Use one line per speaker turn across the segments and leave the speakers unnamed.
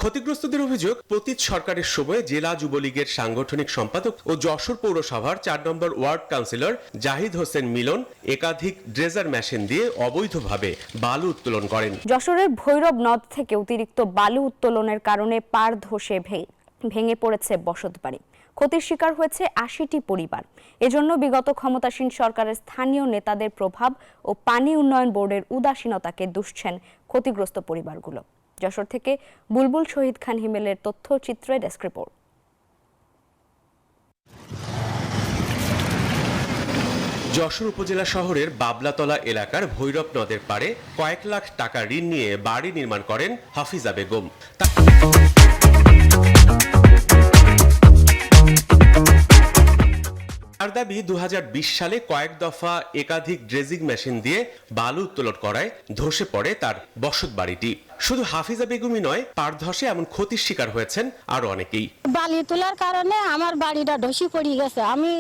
ক্ষতিগ্রস্তদের অভিযোগ, পতিত সরকারের সময়ে জেলা যুবলীগের সাংগঠনিক সম্পাদক ও যশোর পৌরসভার ৪ নম্বর ওয়ার্ড কাউন্সিলর জাহিদ হোসেন মিলন একাধিক ড্রেজার মেশিন দিয়ে অবৈধভাবে বালু উত্তোলন করেন।
যশোরের ভৈরব নদ থেকে অতিরিক্ত বালু উত্তোলনের কারণে পাড় ধসে ভেঙে পড়েছে বসতবাড়ি। ক্ষতির শিকার হয়েছে ৮০টি পরিবার। এজন্য বিগত ক্ষমতাসীন সরকারের স্থানীয় নেতাদের প্রভাব ও পানি উন্নয়ন বোর্ডের উদাসীনতাকে দুষছেন ক্ষতিগ্রস্ত পরিবারগুলো। যশোর থেকে বুলবুল শহীদ খান হিমেলের তথ্যচিত্রে ডেস্ক রিপোর্ট।
যশোর উপজেলা শহরের বাবলাতলা এলাকার ভৈরব নদের পাড়ে কয়েক লাখ টাকা ঋণ নিয়ে বাড়ি নির্মাণ করেন হাফিজা বেগম। তার দাবি, ২০২০ সালে কয়েক দফা একাধিক ড্রেজিং মেশিন দিয়ে বালু উত্তোলন করায় ধসে পড়ে তার বসত বাড়িটি। শুধু হাফিজা বেগমই নয়, পাড় ধসে এমন ক্ষতির শিকার হয়েছেন আরো অনেকেই।
বালি তোলার কারণে আমার বাড়িটা ধসে পড়ে গেছে। আমি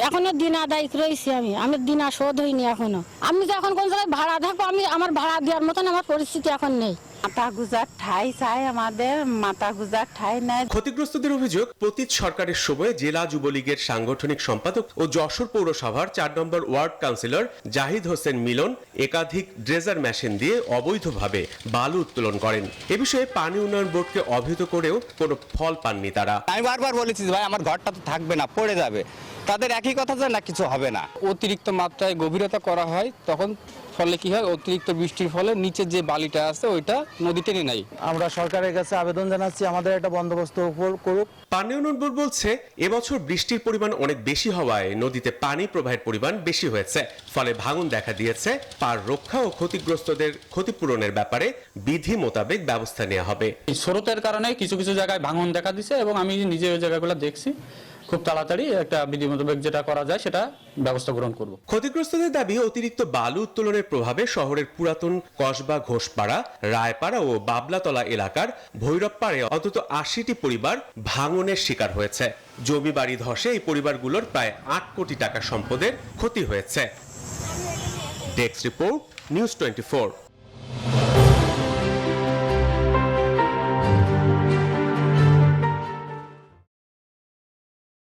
এখনো দিন আদায় রয়েছি, আমি দিন শোধ হইনি এখনো। আমি যে এখন কোন জায়গায় ভাড়া থাকবো, আমার ভাড়া দেওয়ার মতন আমার পরিস্থিতি এখন নেই।
মাথা গুজার ঠাই চাই, আমাদের মাথা গুজার ঠাই নাই।
ক্ষতিগ্রস্তদের অভিযোগ, পতিত সরকারের সময়ে জেলা যুবলীগের সাংগঠনিক সম্পাদক ও যশোর পৌরসভার ৪ নম্বর ওয়ার্ড কাউন্সিলর জাহিদ হোসেন মিলন একাধিক ড্রেজার মেশিন দিয়ে অবৈধভাবে বালু উত্তোলন করেন। এ বিষয়ে পানি উন্নয়ন বোর্ডকে অবহিত করেও কোনো ফল পাননি তারা।
আমি বারবার বলেছি, ভাই আমার ঘরটা তো থাকবে না, পড়ে যাবে। তাদের একই কথা যে না, কিছু হবে না। অতিরিক্ত মাত্রায় গভীরতা করা হয়, তখন ফলে কি হয়, অতিরিক্ত বৃষ্টির ফলে নিচে যে বালিটা আছে ওইটা নদী টেনে নেয়।
আমরা সরকারের কাছে আবেদন জানাচ্ছি, আমাদের একটা বন্দোবস্ত করুক।
পানি উন্নয়ন বোর্ড বলছে, এবছর বৃষ্টির পরিমাণ অনেক বেশি হওয়ায় নদীতে পানি প্রবাহের পরিমাণ বেশি হয়েছে, ফলে ভাঙন দেখা দিয়েছে। পার রক্ষা ও ক্ষতিগ্রস্তদের ক্ষতিপূরণের ব্যাপারে বিধি মোতাবেক ব্যবস্থা নেওয়া হবে।
স্রোতের কারণে কিছু কিছু জায়গায় ভাঙন দেখা দিচ্ছে এবং আমি নিজে ওই জায়গাগুলো দেখছি। খুব তাড়াতাড়ি একটা বিধি মোতাবেক যেটা করা যায় সেটা ব্যবস্থা গ্রহণ করব।
ক্ষতিগ্রস্তদের দাবি, অতিরিক্ত বালু উত্তোলনের প্রভাবে শহরের পুরাতন কসবা, ঘোষপাড়া, রায়পাড়া ও বাবলাতলা এলাকার ভৈরব পাড়ে অন্তত ৮০টি পরিবার ভাঙনের শিকার হয়েছে। জমি বাড়ি ধসে এই পরিবারগুলোর প্রায় ৮ কোটি টাকা সম্পদের ক্ষতি হয়েছে। Desk report, news 24।